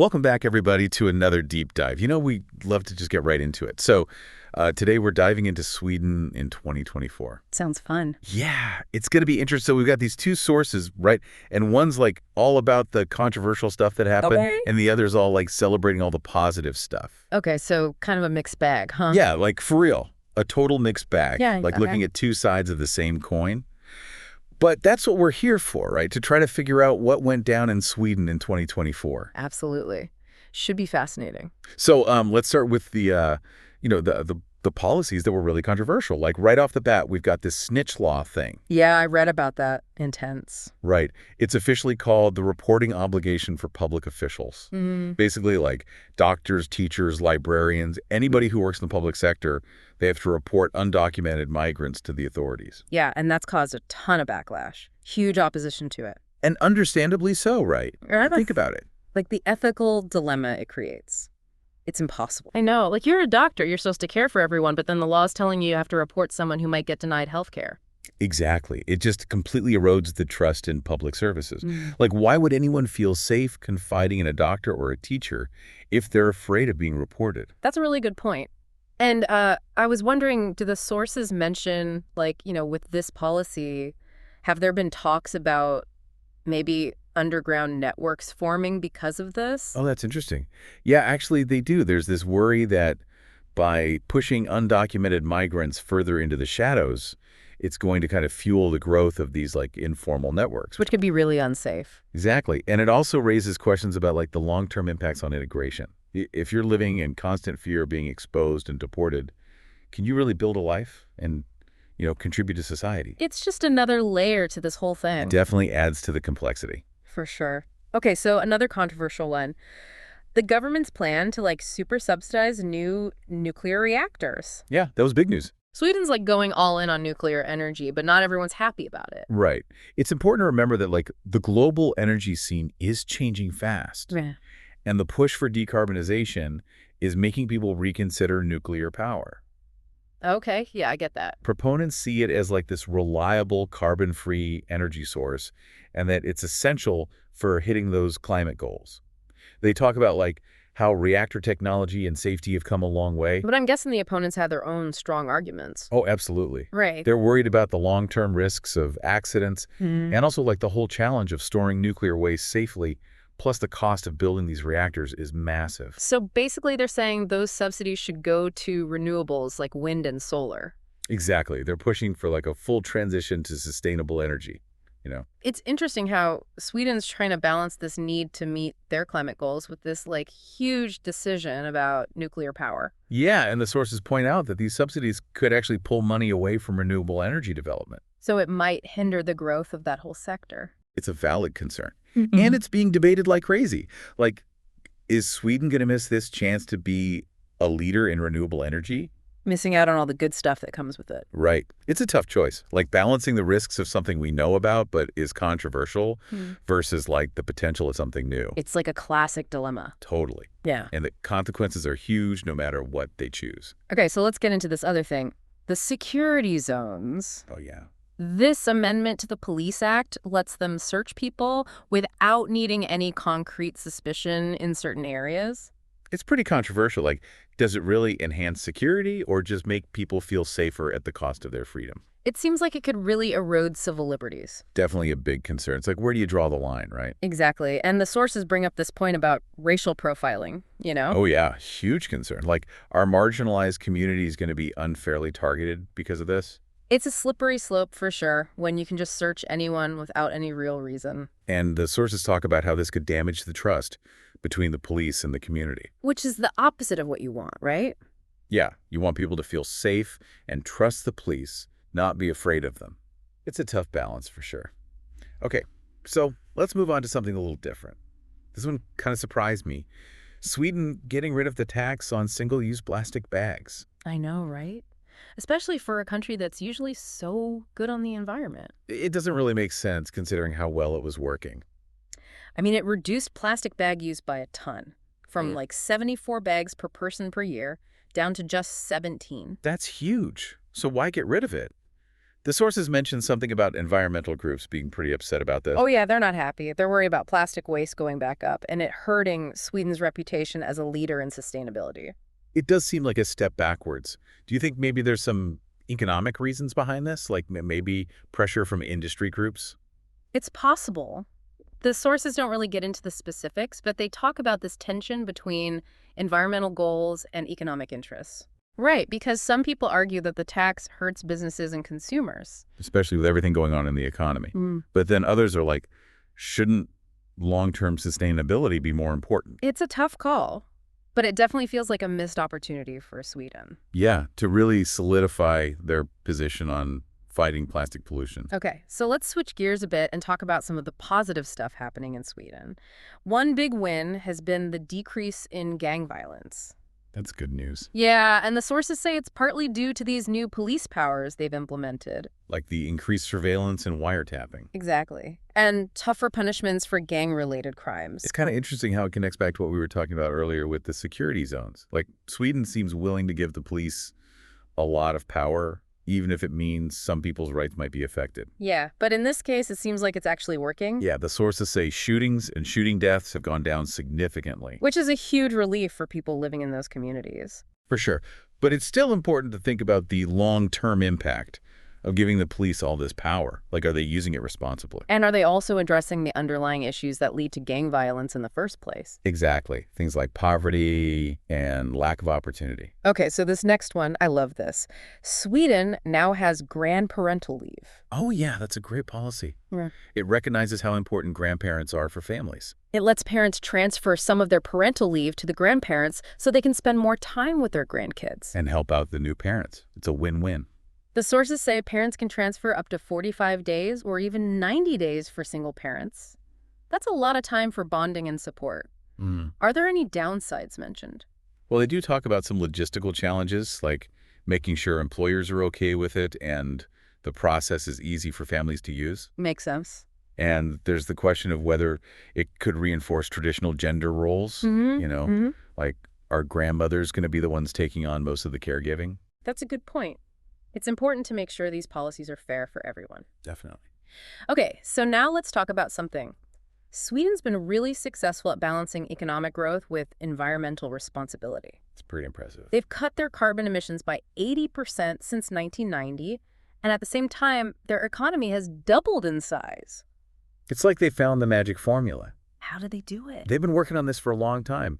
Welcome back, everybody, to another deep dive. We love to just get right into it. So today we're diving into Sweden in 2024. Sounds fun. Yeah, it's going to be interesting. So we've got these two sources, right? And one's like all about the controversial stuff that happened, Okay. and the other's all like celebrating all the positive stuff. Okay, so kind of a mixed bag, huh? Yeah, like for real, a total mixed bag. Yeah, Like okay. looking at two sides of the same coin. But that's what we're here for, right? To try to figure out what went down in Sweden in 2024. Absolutely. Should be fascinating. So let's start with the policies that were really controversial. Like right off the bat, we've got this snitch law thing. Yeah, I read about that. Intense. Right. It's officially called the reporting obligation for public officials. Basically, like doctors, teachers, librarians, anybody who works in the public sector, they have to report undocumented migrants to the authorities. Yeah, and that's caused a ton of backlash. Huge opposition to it. And understandably so, right? Right. Think about it. Like the ethical dilemma it creates. It's impossible. I know. Like, you're a doctor. You're supposed to care for everyone, but then the law's telling you have to report someone who might get denied health care. Exactly. It just completely erodes the trust in public services. Like, why would anyone feel safe confiding in a doctor or a teacher if they're afraid of being reported? That's a really good point. And I was wondering, do the sources mention, with this policy, have there been talks about maybe underground networks forming because of this? Oh, that's interesting. Yeah, actually, they do. There's this worry that by pushing undocumented migrants further into the shadows, it's going to kind of fuel the growth of these like informal networks. Which could be really unsafe. Exactly. And it also raises questions about like the long-term impacts on integration. If you're living in constant fear of being exposed and deported, can you really build a life and, contribute to society? It's just another layer to this whole thing. Definitely adds to the complexity. For sure. Okay, so another controversial one. The government's plan to super subsidize new nuclear reactors. Yeah, that was big news. Sweden's going all in on nuclear energy, but not everyone's happy about it. Right. It's important to remember that the global energy scene is changing fast. Yeah. And the push for decarbonization is making people reconsider nuclear power. Okay, yeah, I get that. Proponents see it as this reliable carbon-free energy source and that it's essential for hitting those climate goals. They talk about how reactor technology and safety have come a long way. But I'm guessing the opponents had their own strong arguments. Oh, absolutely. Right. They're worried about the long-term risks of accidents and also the whole challenge of storing nuclear waste safely. Plus, the cost of building these reactors is massive. So basically, they're saying those subsidies should go to renewables like wind and solar. Exactly. They're pushing for a full transition to sustainable energy, It's interesting how Sweden's trying to balance this need to meet their climate goals with this huge decision about nuclear power. Yeah, and the sources point out that these subsidies could actually pull money away from renewable energy development. So it might hinder the growth of that whole sector. It's a valid concern. And it's being debated like crazy. Is Sweden going to miss this chance to be a leader in renewable energy? Missing out on all the good stuff that comes with it. Right. It's a tough choice. Balancing the risks of something we know about but is controversial versus the potential of something new. It's like a classic dilemma. Totally. Yeah. And the consequences are huge no matter what they choose. Okay, so let's get into this other thing. The security zones. Oh, yeah. This amendment to the Police Act lets them search people without needing any concrete suspicion in certain areas. It's pretty controversial. Does it really enhance security or just make people feel safer at the cost of their freedom? It seems like it could really erode civil liberties. Definitely a big concern. It's where do you draw the line, right? Exactly. And the sources bring up this point about racial profiling, Oh, yeah. Huge concern. Are marginalized communities going to be unfairly targeted because of this? It's a slippery slope for sure when you can just search anyone without any real reason. And the sources talk about how this could damage the trust between the police and the community. Which is the opposite of what you want, right? Yeah, you want people to feel safe and trust the police, not be afraid of them. It's a tough balance for sure. Okay, so let's move on to something a little different. This one kind of surprised me. Sweden getting rid of the tax on single-use plastic bags. I know, right? Especially for a country that's usually so good on the environment. It doesn't really make sense considering how well it was working. I mean, it reduced plastic bag use by a ton. From 74 bags per person per year down to just 17. That's huge. So why get rid of it? The sources mentioned something about environmental groups being pretty upset about this. Oh yeah, they're not happy. They're worried about plastic waste going back up and it hurting Sweden's reputation as a leader in sustainability. It does seem like a step backwards. Do you think maybe there's some economic reasons behind this, like maybe pressure from industry groups? It's possible. The sources don't really get into the specifics, but they talk about this tension between environmental goals and economic interests. Right, because some people argue that the tax hurts businesses and consumers. Especially with everything going on in the economy. Mm. But then others are like, shouldn't long-term sustainability be more important? It's a tough call, but it definitely feels like a missed opportunity for Sweden. Yeah, to really solidify their position on fighting plastic pollution. Okay, so let's switch gears a bit and talk about some of the positive stuff happening in Sweden. One big win has been the decrease in gang violence. That's good news. Yeah, and the sources say it's partly due to these new police powers they've implemented. Like the increased surveillance and wiretapping. Exactly. And tougher punishments for gang-related crimes. It's kind of interesting how it connects back to what we were talking about earlier with the security zones. Like, Sweden seems willing to give the police a lot of power, even if it means some people's rights might be affected. Yeah, but in this case, it seems like it's actually working. Yeah, the sources say shootings and shooting deaths have gone down significantly. Which is a huge relief for people living in those communities. For sure. But it's still important to think about the long-term impact of giving the police all this power. Like, are they using it responsibly? And are they also addressing the underlying issues that lead to gang violence in the first place? Exactly. Things like poverty and lack of opportunity. Okay, so this next one, I love this. Sweden now has grandparental leave. Oh, yeah, that's a great policy. Yeah. It recognizes how important grandparents are for families. It lets parents transfer some of their parental leave to the grandparents so they can spend more time with their grandkids. And help out the new parents. It's a win-win. The sources say parents can transfer up to 45 days or even 90 days for single parents. That's a lot of time for bonding and support. Are there any downsides mentioned? Well, they do talk about some logistical challenges, like making sure employers are okay with it and the process is easy for families to use. Makes sense. And there's the question of whether it could reinforce traditional gender roles. Like, are grandmothers going to be the ones taking on most of the caregiving? That's a good point. It's important to make sure these policies are fair for everyone. Definitely. Okay, so now let's talk about something. Sweden's been really successful at balancing economic growth with environmental responsibility. It's pretty impressive. They've cut their carbon emissions by 80% since 1990, and at the same time, their economy has doubled in size. It's like they found the magic formula. How did they do it? They've been working on this for a long time.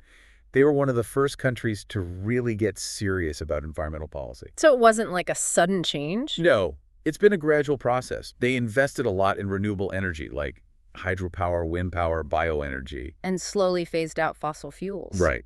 They were one of the first countries to really get serious about environmental policy. So it wasn't like a sudden change? No, it's been a gradual process. They invested a lot in renewable energy, like hydropower, wind power, bioenergy. And slowly phased out fossil fuels. Right.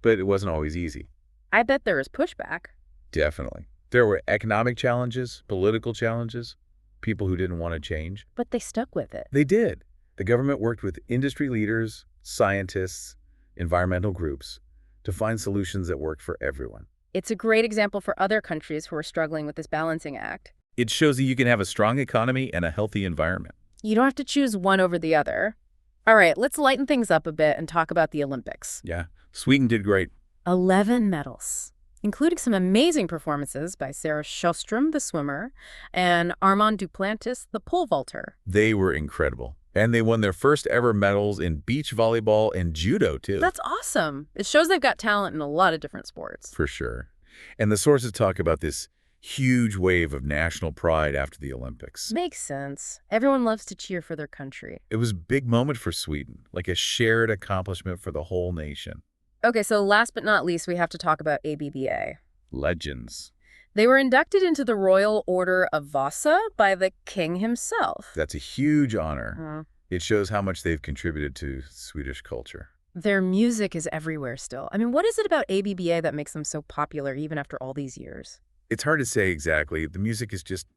But it wasn't always easy. I bet there was pushback. Definitely. There were economic challenges, political challenges, people who didn't want to change. But they stuck with it. They did. The government worked with industry leaders, scientists, environmental groups to find solutions that worked for everyone. It's a great example for other countries who are struggling with this balancing act. It shows that you can have a strong economy and a healthy environment. You don't have to choose one over the other. All right, let's lighten things up a bit and talk about the Olympics. Yeah, Sweden did great. 11 medals, including some amazing performances by Sarah Sjöström, the swimmer, and Armand Duplantis, the pole vaulter. They were incredible. And they won their first ever medals in beach volleyball and judo, too. That's awesome. It shows they've got talent in a lot of different sports. For sure. And the sources talk about this huge wave of national pride after the Olympics. Makes sense. Everyone loves to cheer for their country. It was a big moment for Sweden, like a shared accomplishment for the whole nation. Okay, so last but not least, we have to talk about ABBA. Legends. They were inducted into the Royal Order of Vasa by the king himself. That's a huge honor. It shows how much they've contributed to Swedish culture. Their music is everywhere still. I mean, what is it about ABBA that makes them so popular even after all these years? It's hard to say exactly. The music is just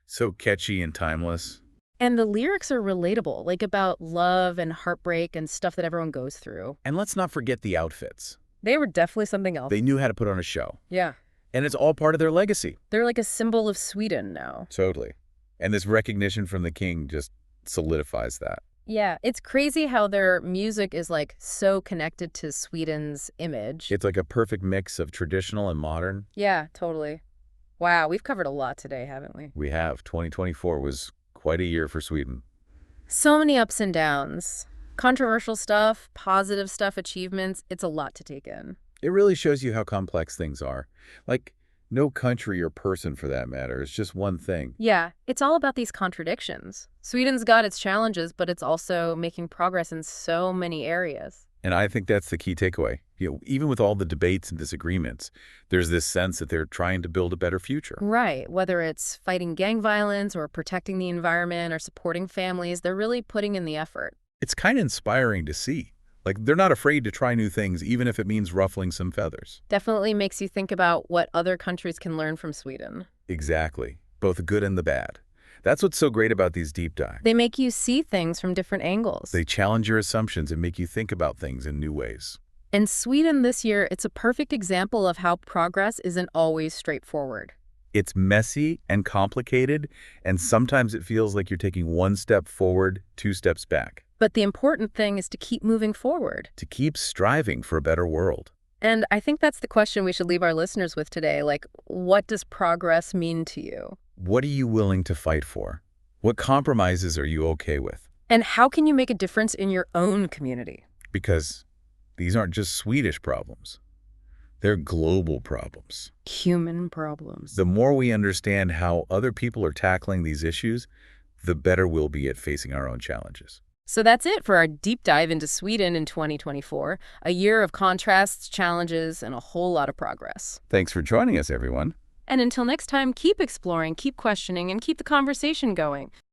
so catchy and timeless. And the lyrics are relatable, like about love and heartbreak and stuff that everyone goes through. And let's not forget the outfits. They were definitely something else. They knew how to put on a show. Yeah. And it's all part of their legacy. They're like a symbol of Sweden now. Totally. And this recognition from the king just solidifies that. Yeah, it's crazy how their music is like so connected to Sweden's image. It's like a perfect mix of traditional and modern. Yeah, totally. Wow, we've covered a lot today, haven't we? We have. 2024 was quite a year for Sweden. So many ups and downs. Controversial stuff, positive stuff, achievements. It's a lot to take in. It really shows you how complex things are. Like, no country or person for that matter is just one thing. Yeah, it's all about these contradictions. Sweden's got its challenges, but it's also making progress in so many areas. And I think that's the key takeaway. Even with all the debates and disagreements, there's this sense that they're trying to build a better future. Right, whether it's fighting gang violence or protecting the environment or supporting families, they're really putting in the effort. It's kind of inspiring to see. Like, they're not afraid to try new things, even if it means ruffling some feathers. Definitely makes you think about what other countries can learn from Sweden. Exactly. Both the good and the bad. That's what's so great about these deep dives. They make you see things from different angles. They challenge your assumptions and make you think about things in new ways. And Sweden this year, it's a perfect example of how progress isn't always straightforward. It's messy and complicated, and sometimes it feels like you're taking one step forward, two steps back. But the important thing is to keep moving forward. To keep striving for a better world. And I think that's the question we should leave our listeners with today. Like, what does progress mean to you? What are you willing to fight for? What compromises are you okay with? And how can you make a difference in your own community? Because these aren't just Swedish problems. They're global problems. Human problems. The more we understand how other people are tackling these issues, the better we'll be at facing our own challenges. So that's it for our deep dive into Sweden in 2024, a year of contrasts, challenges, and a whole lot of progress. Thanks for joining us, everyone. And until next time, keep exploring, keep questioning, and keep the conversation going.